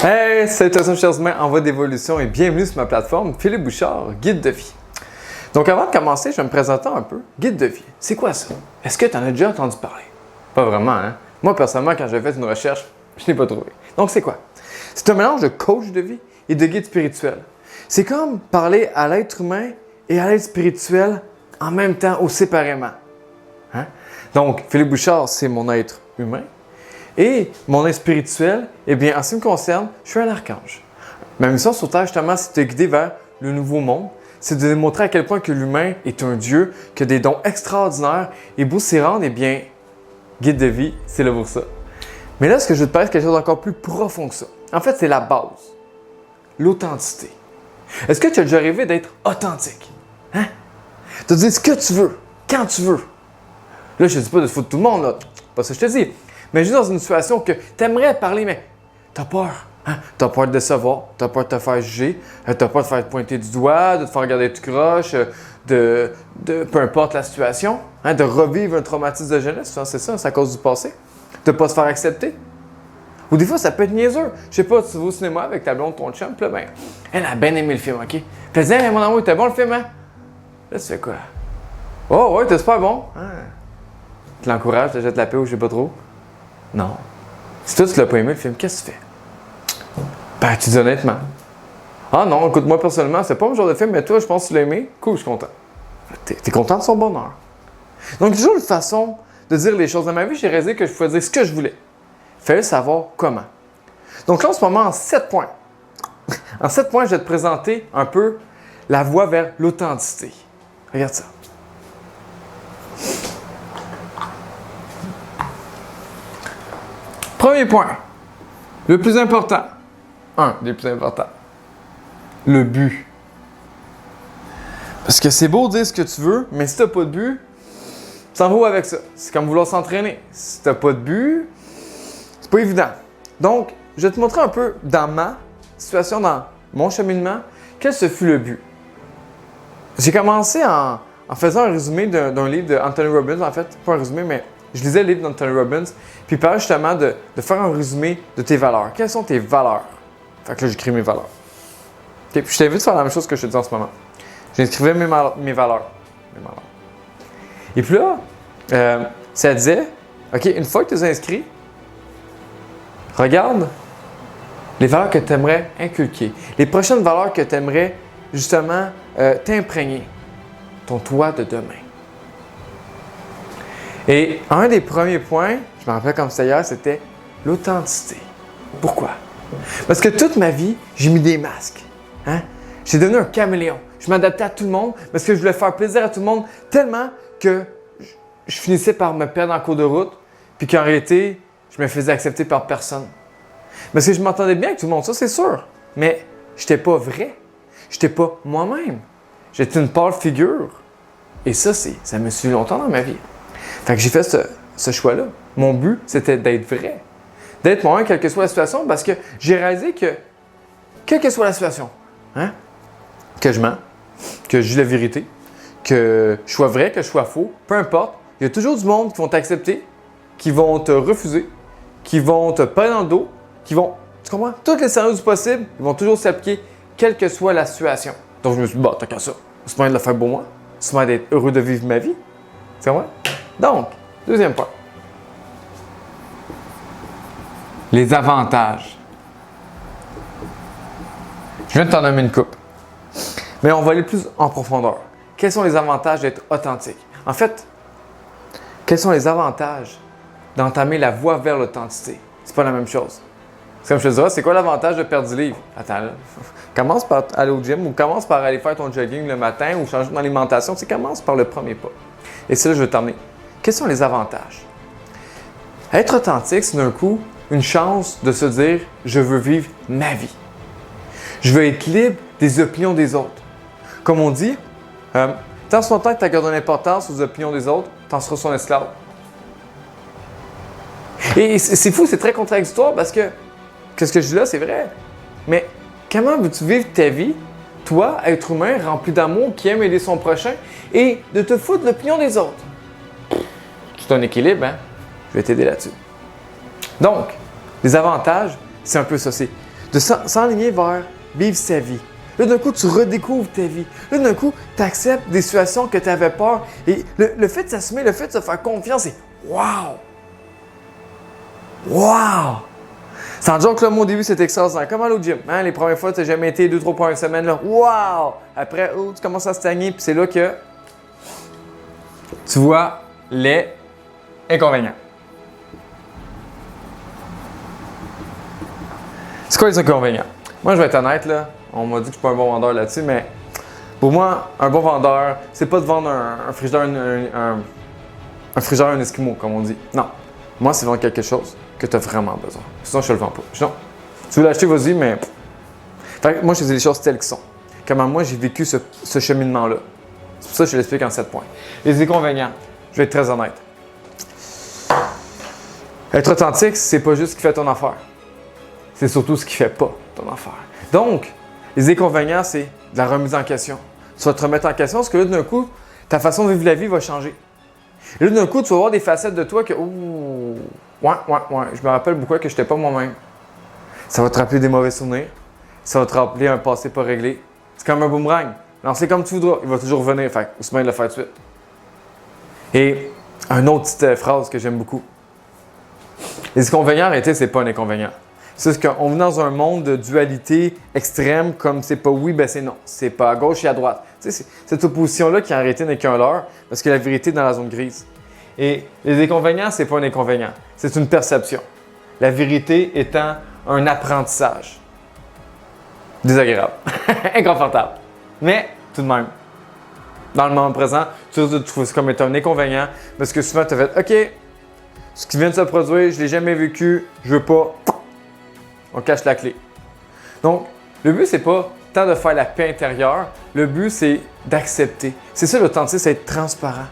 Hey, salutations chers humains en voie d'évolution et bienvenue sur ma plateforme Philippe Bouchard, guide de vie. Donc avant de commencer, je vais me présenter un peu. Guide de vie, c'est quoi ça? Est-ce que tu en as déjà entendu parler? Pas vraiment, hein? Moi personnellement, quand j'ai fait une recherche, je ne l'ai pas trouvé. Donc c'est quoi? C'est un mélange de coach de vie et de guide spirituel. C'est comme parler à l'être humain et à l'être spirituel en même temps ou séparément. Hein? Donc Philippe Bouchard, c'est mon être humain. Et mon être spirituel, eh bien, en ce qui me concerne, je suis un archange. Ma mission sur Terre, justement, c'est de te guider vers le nouveau monde. C'est de démontrer à quel point que l'humain est un Dieu, qui a des dons extraordinaires. Et pour s'y rendre, eh bien, guide de vie, c'est là pour ça. Mais là, ce que je veux te parler, c'est quelque chose d'encore plus profond que ça. En fait, c'est la base. L'authenticité. Est-ce que tu as déjà rêvé d'être authentique? Hein? De dire ce que tu veux, quand tu veux. Là, je ne te dis pas de te foutre tout le monde, là. Pas ça que je te dis. Mais juste dans une situation que tu aimerais parler, mais tu as peur. Hein? Tu as peur de décevoir, tu as peur de te faire juger, tu as peur de te faire pointer du doigt, de te faire regarder tout croche, de peu importe la situation, hein? De revivre un traumatisme de jeunesse, c'est ça, c'est à cause du passé. De ne pas se faire accepter. Ou des fois, ça peut être niaiseux. Je sais pas, tu vas au cinéma avec ta blonde, ton chum, puis là, ben, elle a bien aimé le film, OK? Puis elle dit, hey, mon amour, c'était bon le film, hein? Là, tu fais quoi? Oh, ouais, t'es super bon. Hein? Tu l'encourages, tu jettes la paix ou je sais pas trop. Non. Si toi, tu l'as pas aimé le film, qu'est-ce que tu fais? Ben, tu dis honnêtement. Ah non, écoute, moi personnellement, c'est pas mon genre de film, mais toi, je pense que tu l'as aimé. Cool, je suis content. T'es content de son bonheur. Donc, il y a toujours une façon de dire les choses. Dans ma vie, j'ai réalisé que je pouvais dire ce que je voulais. Il fallait savoir comment. Donc là, en ce moment, en 7 points. En 7 points, je vais te présenter un peu la voie vers l'authenticité. Regarde ça. Premier point, le plus important, un des plus importants, le but. Parce que c'est beau dire ce que tu veux, mais si tu n'as pas de but, tu t'en vas avec ça. C'est comme vouloir s'entraîner. Si tu n'as pas de but, c'est pas évident. Donc, je vais te montrer un peu dans ma situation, dans mon cheminement, quel ce fut le but. J'ai commencé en faisant un résumé d'un livre d'Anthony Robbins, en fait, pas un résumé, mais je lisais le livre d'Anthony Robbins, puis il parlait justement de faire un résumé de tes valeurs. Quelles sont tes valeurs? Fait que là, j'écris mes valeurs. Okay, puis je t'invite à faire la même chose que je te dis en ce moment. J'inscrivais mes valeurs. Et puis là, ça disait, OK, une fois que tu les as inscrits, regarde les valeurs que tu aimerais inculquer. Les prochaines valeurs que tu aimerais justement t'imprégner. Ton toi de demain. Et un des premiers points, je me rappelle comme c'était hier, c'était l'authenticité. Pourquoi? Parce que toute ma vie, j'ai mis des masques. Hein? J'ai devenu un caméléon. Je m'adaptais à tout le monde parce que je voulais faire plaisir à tout le monde tellement que je finissais par me perdre en cours de route puis qu'en réalité, je me faisais accepter par personne. Parce que je m'entendais bien avec tout le monde, ça c'est sûr. Mais je n'étais pas vrai. Je n'étais pas moi-même. J'étais une pâle figure. Et ça me suit longtemps dans ma vie. Fait que j'ai fait ce choix-là. Mon but, c'était d'être vrai. D'être moi-même, quelle que soit la situation, parce que j'ai réalisé que, quelle que soit la situation, hein, que je mens, que je dis la vérité, que je sois vrai, que je sois faux, peu importe, il y a toujours du monde qui vont t'accepter, qui vont te refuser, qui vont te parler dans le dos, qui vont, tu comprends? Tous les scénarios du possible, ils vont toujours s'appliquer, quelle que soit la situation. Donc je me suis dit, bah, t'as qu'à ça. C'est moyen de le faire pour moi. C'est moyen d'être heureux de vivre ma vie. C'est vrai? Donc, deuxième point. Les avantages. Je viens de t'en nommer une coupe. Mais on va aller plus en profondeur. Quels sont les avantages d'être authentique? En fait, quels sont les avantages d'entamer la voie vers l'authenticité? C'est pas la même chose. C'est comme je te dirais, c'est quoi l'avantage de perdre du livre? Attends là. Commence par aller au gym ou commence par aller faire ton jogging le matin ou changer ton alimentation. Tu commence par le premier pas. Et c'est là que je vais t'emmener. Quels sont les avantages? Être authentique, c'est d'un coup une chance de se dire « je veux vivre ma vie ». Je veux être libre des opinions des autres. Comme on dit, tant son temps que tu accordes une importance aux opinions des autres, tu en seras son esclave. Et c'est fou, c'est très contradictoire parce que ce que je dis là, c'est vrai. Mais comment veux-tu vivre ta vie, toi, être humain, rempli d'amour, qui aime aider son prochain, et de te foutre de l'opinion des autres? C'est un équilibre, hein? Je vais t'aider là-dessus. Donc, les avantages, c'est un peu ça. C'est de s'enligner vers vivre sa vie. Là, d'un coup, tu redécouvres ta vie. Là, d'un coup, tu acceptes des situations que tu avais peur. Et le fait de s'assumer, le fait de se faire confiance, c'est wow! Wow! Sans joke, là, moi, au début, c'était extraordinaire. Comme aller au gym. Hein? Les premières fois, tu n'as jamais été 2-3 fois une semaine. Là. Wow! Après, tu commences à stagner. Puis c'est là que tu vois les inconvénients. C'est quoi les inconvénients? Moi, je vais être honnête, là. On m'a dit que je suis pas un bon vendeur là-dessus, mais pour moi, un bon vendeur, c'est pas de vendre un frigidaire, un frigidaire, un esquimau, comme on dit. Non. Moi, c'est vendre quelque chose que tu as vraiment besoin. Sinon, je te le vends pas. Sinon, tu veux l'acheter, vas-y, mais. Fait que moi, je fais les choses telles qu'elles sont. Comment moi, j'ai vécu ce cheminement-là. C'est pour ça que je l'explique en 7 points. Les inconvénients, je vais être très honnête. Être authentique, c'est pas juste ce qui fait ton affaire. C'est surtout ce qui fait pas ton affaire. Donc, les inconvénients, c'est de la remise en question. Tu vas te remettre en question parce que là, d'un coup, ta façon de vivre la vie va changer. Et là, d'un coup, tu vas voir des facettes de toi que, ouh, ouais, je me rappelle beaucoup que je n'étais pas moi-même. Ça va te rappeler des mauvais souvenirs. Ça va te rappeler un passé pas réglé. C'est comme un boomerang. Lancer comme tu voudras, il va toujours revenir. Fait aussi bien de le faire tout de suite. Et une autre petite phrase que j'aime beaucoup. Les inconvénients, en réalité, c'est pas un inconvénient. C'est qu'on vit dans un monde de dualité extrême, comme c'est pas oui, ben c'est non. C'est pas à gauche et à droite. Tu sais, cette opposition-là qui en réalité n'est qu'un leurre, parce que la vérité est dans la zone grise. Et les inconvénients, c'est pas un inconvénient. C'est une perception. La vérité étant un apprentissage. Désagréable. Inconfortable. Mais tout de même, dans le moment présent, tu trouves ça comme étant un inconvénient, parce que souvent, tu as fait « OK, ce qui vient de se produire, je l'ai jamais vécu, je veux pas... » On cache la clé. Donc, le but, c'est pas tant de faire la paix intérieure. Le but, c'est d'accepter. C'est ça l'authenticité, c'est être transparent.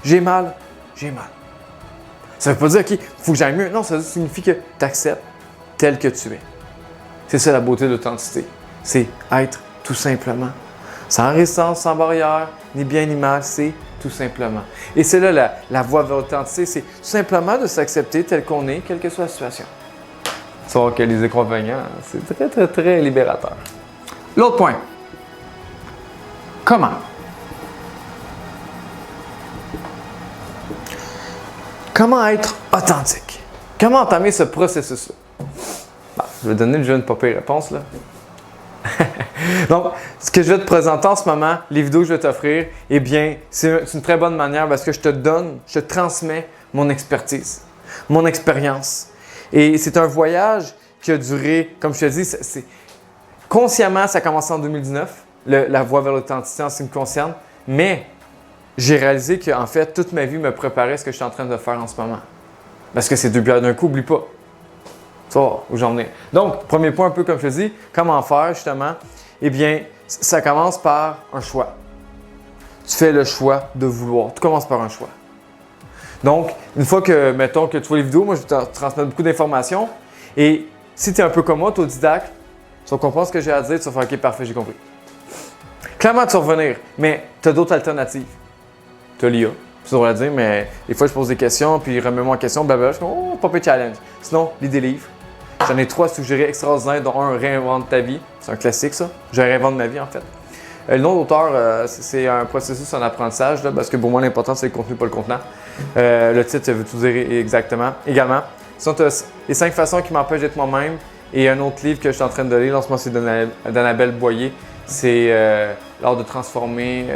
J'ai mal, j'ai mal. Ça veut pas dire, OK, il faut que j'aille mieux. Non, ça signifie que tu acceptes tel que tu es. C'est ça la beauté de l'authenticité. C'est être tout simplement. Sans résistance, sans barrière, ni bien ni mal, c'est tout simplement. Et c'est là la voie vers l'authenticité, c'est tout simplement de s'accepter tel qu'on est, quelle que soit la situation. Sauf que les inconvénients, c'est très, très, très libérateur. L'autre point. Comment? Comment être authentique? Comment entamer ce processus-là? Bon, je vais donner déjà une pas pire réponse, là. Donc, ce que je vais te présenter en ce moment, les vidéos que je vais t'offrir, eh bien, c'est une très bonne manière parce que je te transmets mon expertise, mon expérience. Et c'est un voyage qui a duré, comme je te dis, consciemment, ça a commencé en 2019, la voie vers l'authenticité en ce qui me concerne, mais j'ai réalisé qu'en fait, toute ma vie me préparait à ce que je suis en train de faire en ce moment. Parce que c'est deux bières d'un coup, oublie pas. Tu vois où j'en ai. Donc, premier point, un peu comme je te dis, comment faire justement? Eh bien, ça commence par un choix. Tu fais le choix de vouloir. Tu commences par un choix. Donc, une fois que, mettons, que tu vois les vidéos, moi, je vais te transmettre beaucoup d'informations. Et si tu es un peu comme moi, autodidacte, tu vas comprendre ce que j'ai à dire, tu vas faire « OK, parfait, j'ai compris ». Clairement, tu vas revenir, mais tu as d'autres alternatives. Tu as l'IA, tu devrais le dire, mais des fois, je pose des questions, puis remets-moi en question, blablabla, je dis « Oh, pas de challenge ». Sinon, lis des livres. J'en ai 3 suggérés extraordinaires, dont un « Réinvente ta vie ». C'est un classique, ça. Je réinvente ma vie, en fait. Le nom d'auteur, c'est un processus en apprentissage, là, parce que pour moi, l'important, c'est le contenu, pas le contenant. Le titre, ça veut tout dire exactement. Également, sinon, tu as les 5 façons qui m'empêchent d'être moi-même. Et un autre livre que je suis en train de lire, en ce moment, c'est d'Annabelle Boyer. C'est l'art de transformer.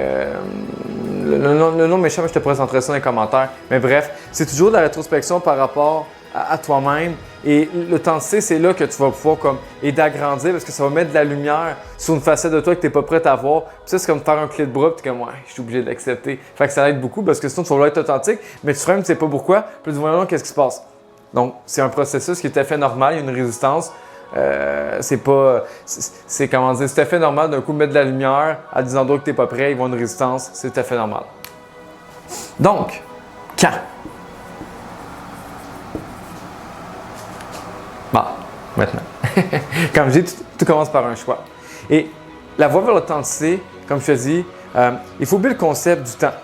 Le nom m'échappe, je te présenterai ça dans les commentaires. Mais bref, c'est toujours de la rétrospection par rapport à toi-même. Et l'authenticité, c'est là que tu vas pouvoir aider à grandir parce que ça va mettre de la lumière sur une facette de toi que tu n'es pas prêt à voir. Puis ça, c'est comme faire un clé de bras, puis tu es comme, ouais, je suis obligé d'accepter. Fait que ça aide beaucoup parce que sinon, tu vas vouloir être authentique, mais tu freines, tu ne sais pas pourquoi. Puis tu vas qu'est-ce qui se passe? Donc, c'est un processus qui est tout à fait normal, il y a une résistance. C'est comment dire, c'est tout à fait normal d'un coup mettre de la lumière à des endroits que tu n'es pas prêt, ils vont une résistance, c'est tout à fait normal. Donc, quand? Bon, maintenant. Comme je dis, tout commence par un choix. Et la voie vers l'authenticité, comme je te dis, il faut oublier le concept du temps.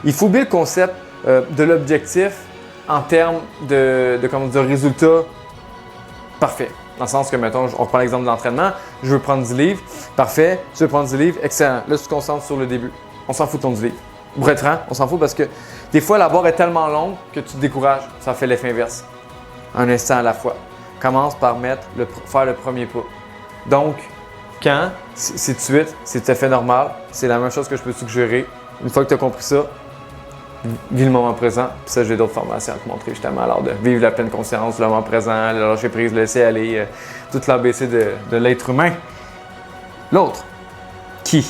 Il faut oublier le concept de l'objectif en termes de résultats parfaits. Dans le sens que, mettons, on reprend l'exemple de l'entraînement, je veux prendre 10 livres, parfait, tu veux prendre 10 livres, excellent. Là, tu te concentres sur le début. On s'en fout de ton 10 livres. Pour être franc, on s'en fout parce que des fois, la barre est tellement longue que tu te décourages. Ça fait l'effet inverse. Un instant à la fois. Commence par faire le premier pas. Donc, quand, c'est tout de suite, c'est tout à fait normal. C'est la même chose que je peux suggérer. Une fois que tu as compris ça, vis le moment présent. Puis ça, j'ai d'autres formations à te montrer justement. Alors, de vivre la pleine conscience, le moment présent, le lâcher prise, le laisser aller, toute l'ABC de l'être humain. L'autre, qui?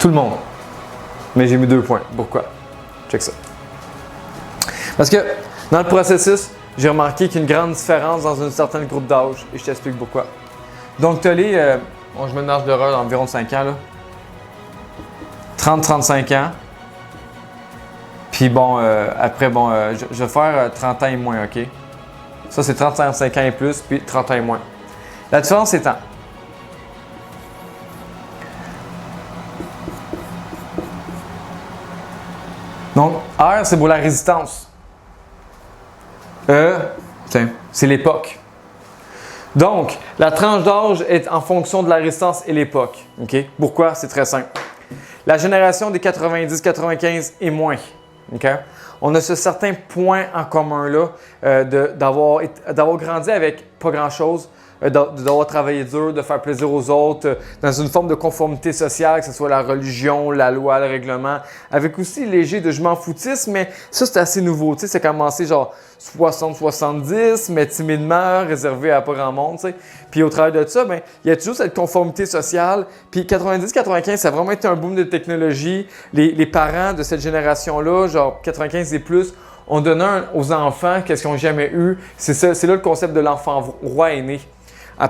Tout le monde. Mais j'ai mis 2 points. Pourquoi? Check ça. Parce que dans le processus, j'ai remarqué qu'il y a une grande différence dans un certain groupe d'âge et je t'explique pourquoi. Donc, tu as les, je me nage d'horreur d'environ 5 ans, là. 30-35 ans. Puis bon, après, je vais faire 30 ans et moins, OK? Ça, c'est 35 ans et plus, puis 30 ans et moins. La différence étant, donc, R, c'est pour la résistance. E, c'est l'époque. Donc, la tranche d'âge est en fonction de la résistance et l'époque. Okay? Pourquoi? C'est très simple. La génération des 90-95 et moins. Okay? On a ce certain point en commun là d'avoir grandi avec pas grand-chose, d'avoir travaillé dur, de faire plaisir aux autres, dans une forme de conformité sociale, que ce soit la religion, la loi, le règlement, avec aussi léger de je m'en foutisme, mais ça c'est assez nouveau. Tu sais, c'est commencé genre 60-70, mais timidement, réservé à pas grand monde. Tu sais. Puis au travers de ça, il y a toujours cette conformité sociale. Puis 90-95, ça a vraiment été un boom de technologie. Les parents de cette génération-là, genre 95 et plus, ont donné aux enfants qu'est-ce qu'ils n'ont jamais eu. C'est là le concept de l'enfant roi est né.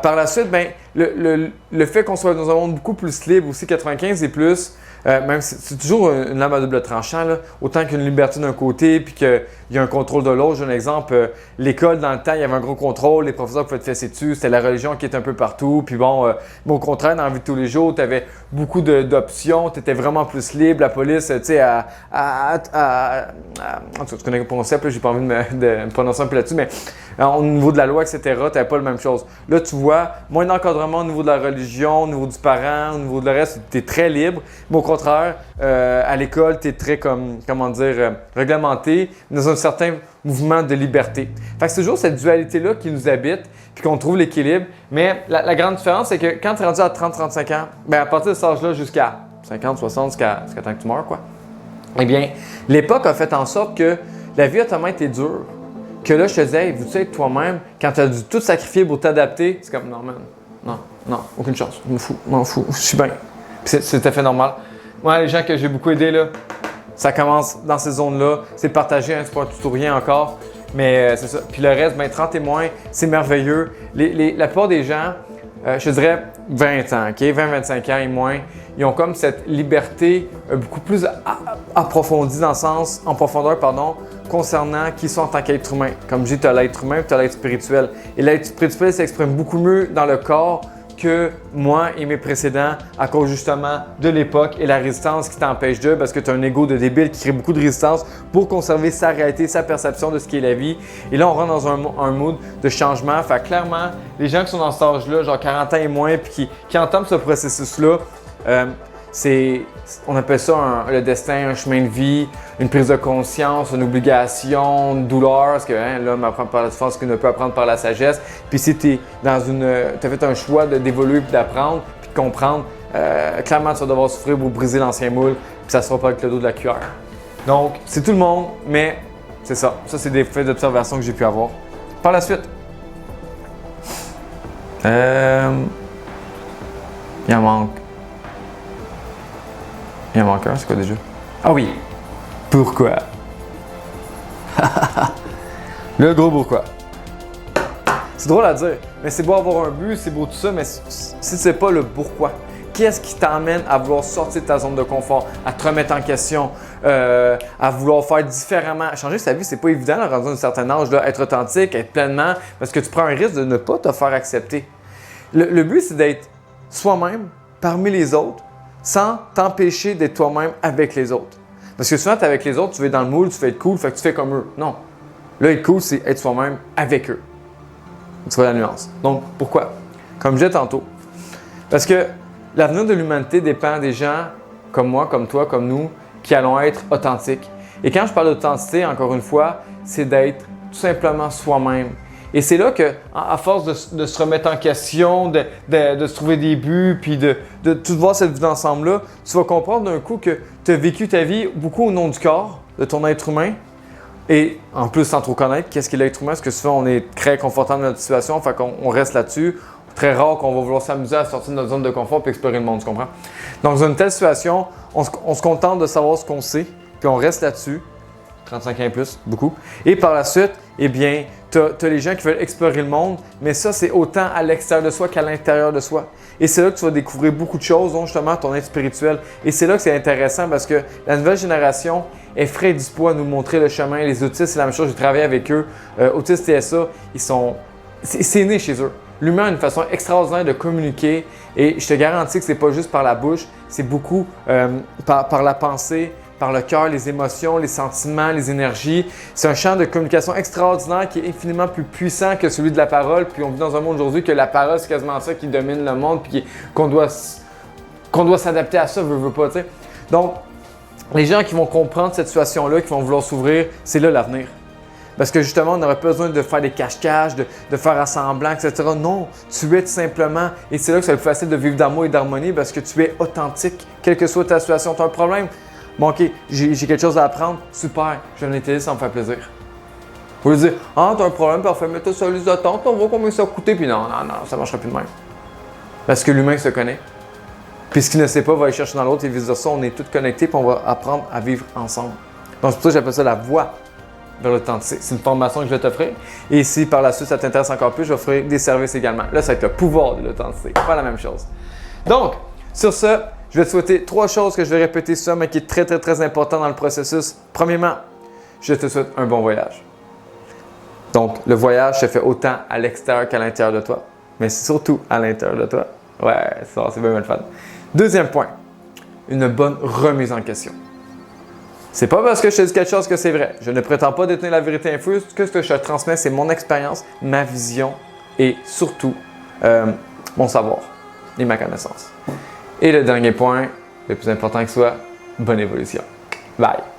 Par la suite, le fait qu'on soit dans un monde beaucoup plus libre aussi, 95 et plus, même c'est toujours une lame à double tranchant, là, autant qu'une liberté d'un côté puis qu'il y a un contrôle de l'autre. J'ai un exemple, l'école dans le temps, il y avait un gros contrôle, les professeurs pouvaient te fesser dessus, c'était la religion qui était un peu partout. Puis bon, au contraire, dans la vie de tous les jours, tu avais beaucoup d'options, tu étais vraiment plus libre. La police, tu sais, en tout cas, tu connais le concept, j'ai pas envie de me prononcer un peu là-dessus, mais au niveau de la loi, etc., tu n'avais pas la même chose. Là, tu vois, moins d'encadrement au niveau de la religion, au niveau du parent, au niveau de le reste, tu es très libre. Mais au contraire, à l'école, tu es très, réglementé, dans un certain mouvement de liberté. Fait que c'est toujours cette dualité-là qui nous habite, puis qu'on trouve l'équilibre. Mais la grande différence, c'est que quand tu es rendu à 30-35 ans, à partir de cet âge-là jusqu'à 50-60, jusqu'à temps que tu meurs, quoi, eh bien, l'époque a fait en sorte que la vie a tellement été dure que là, je te disais, hey, veux-tu être toi-même, quand tu as dû tout sacrifier pour t'adapter, c'est comme, non, man, non, aucune chance, je m'en fous, je suis bien. Puis c'est tout à fait normal. Moi, les gens que j'ai beaucoup aidés, là, ça commence dans ces zones-là, c'est partagé, c'est pas tout ou rien encore, mais c'est ça. Puis le reste, 30 et moins, c'est merveilleux. La plupart des gens, je te dirais 20 ans, OK? 20-25 ans et moins, ils ont comme cette liberté beaucoup plus approfondie en profondeur, concernant qui sont en tant qu'être humain. Comme je dis, tu as l'être humain et tu as l'être spirituel. Et l'être spirituel s'exprime beaucoup mieux dans le corps que moi et mes précédents à cause justement de l'époque et la résistance qui t'empêche d'eux parce que tu as un ego de débile qui crée beaucoup de résistance pour conserver sa réalité, sa perception de ce qu'est la vie. Et là, on rentre dans un mood de changement. Fait clairement, les gens qui sont dans cet âge-là, genre 40 ans et moins, puis qui entament ce processus-là, on appelle ça le destin, un chemin de vie, une prise de conscience, une obligation, une douleur, parce que l'homme apprend par la souffrance qu'il ne peut apprendre par la sagesse. Puis si tu as fait un choix d'évoluer, puis d'apprendre, puis de comprendre, clairement tu vas devoir souffrir pour briser l'ancien moule, puis ça ne sera pas avec le dos de la cuillère. Donc, c'est tout le monde, mais c'est ça. Ça, c'est des faits d'observation que j'ai pu avoir. Par la suite, il en manque. Il en manque un, c'est quoi déjà? Ah oui! Pourquoi? Le gros pourquoi. C'est drôle à dire, mais c'est beau avoir un but, c'est beau tout ça, mais si c'est pas le pourquoi, qu'est-ce qui t'amène à vouloir sortir de ta zone de confort, à te remettre en question, à vouloir faire différemment? Changer sa vie, c'est pas évident, là, rendu à un certain âge, là, être authentique, être pleinement, parce que tu prends un risque de ne pas te faire accepter. Le but, c'est d'être soi-même parmi les autres, sans t'empêcher d'être toi-même avec les autres. Parce que souvent, tu es avec les autres, tu vas être dans le moule, tu vas être cool, fait que tu fais comme eux. Non. Là, être cool, c'est être soi-même avec eux. Tu vois la nuance. Donc, pourquoi? Comme je disais tantôt, parce que l'avenir de l'humanité dépend des gens comme moi, comme toi, comme nous, qui allons être authentiques. Et quand je parle d'authenticité, encore une fois, c'est d'être tout simplement soi-même. Et c'est là que, à force de se remettre en question, de se trouver des buts, puis de tout voir cette vie d'ensemble-là, tu vas comprendre d'un coup que tu as vécu ta vie beaucoup au nom du corps, de ton être humain, et en plus sans trop connaître qu'est-ce qu'est l'être humain, parce que souvent on est très confortable dans notre situation, fait qu'on reste là-dessus. Très rare qu'on va vouloir s'amuser à sortir de notre zone de confort et explorer le monde, tu comprends? Donc dans une telle situation, on se contente de savoir ce qu'on sait, puis on reste là-dessus. 35 ans et plus, beaucoup. Et par la suite, eh bien, tu as les gens qui veulent explorer le monde, mais ça, c'est autant à l'extérieur de soi qu'à l'intérieur de soi. Et c'est là que tu vas découvrir beaucoup de choses, dont justement ton être spirituel. Et c'est là que c'est intéressant parce que la nouvelle génération est frais et dispo à nous montrer le chemin. Les autistes, c'est la même chose, j'ai travaillé avec eux. Autistes TSA, c'est né chez eux. L'humain a une façon extraordinaire de communiquer et je te garantis que c'est pas juste par la bouche, c'est beaucoup par la pensée, par le cœur, les émotions, les sentiments, les énergies. C'est un champ de communication extraordinaire qui est infiniment plus puissant que celui de la parole. Puis on vit dans un monde aujourd'hui que la parole, c'est quasiment ça qui domine le monde puis qu'on doit s'adapter à ça, veut pas, tu sais. Donc, les gens qui vont comprendre cette situation-là, qui vont vouloir s'ouvrir, c'est là l'avenir. Parce que justement, on n'aurait pas besoin de faire des cache-caches, de faire assemblant, etc. Non, tu es tout simplement, et c'est là que c'est le plus facile de vivre d'amour et d'harmonie parce que tu es authentique, quelle que soit ta situation. Tu as un problème? Bon, OK, j'ai quelque chose à apprendre. Super, je viens t'aider, ça me fait plaisir. Vous lui dire, ah, t'as un problème, parfait, mets-toi sur la liste d'attente, on voit combien ça va coûter, puis non, ça ne marchera plus de même. Parce que l'humain se connaît. Puis ce qu'il ne sait pas va aller chercher dans l'autre et vice-versa. On est tous connectés, puis on va apprendre à vivre ensemble. Donc, c'est pour ça que j'appelle ça la voie vers l'authenticité. C'est une formation que je vais t'offrir. Et si par la suite ça t'intéresse encore plus, je vais offrir des services également. Là, ça va être le pouvoir de l'authenticité. Pas la même chose. Donc, sur ce, je vais te souhaiter 3 choses que je vais répéter souvent, mais qui est très, très, très important dans le processus. Premièrement, je te souhaite un bon voyage. Donc, le voyage se fait autant à l'extérieur qu'à l'intérieur de toi, mais surtout à l'intérieur de toi. Ouais, ça, c'est bien le fun. Deuxième point, une bonne remise en question. C'est pas parce que je te dis quelque chose que c'est vrai. Je ne prétends pas détenir la vérité infuse. Ce que je te transmets, c'est mon expérience, ma vision et surtout mon savoir et ma connaissance. Et le dernier point, le plus important que soit, bonne évolution. Bye!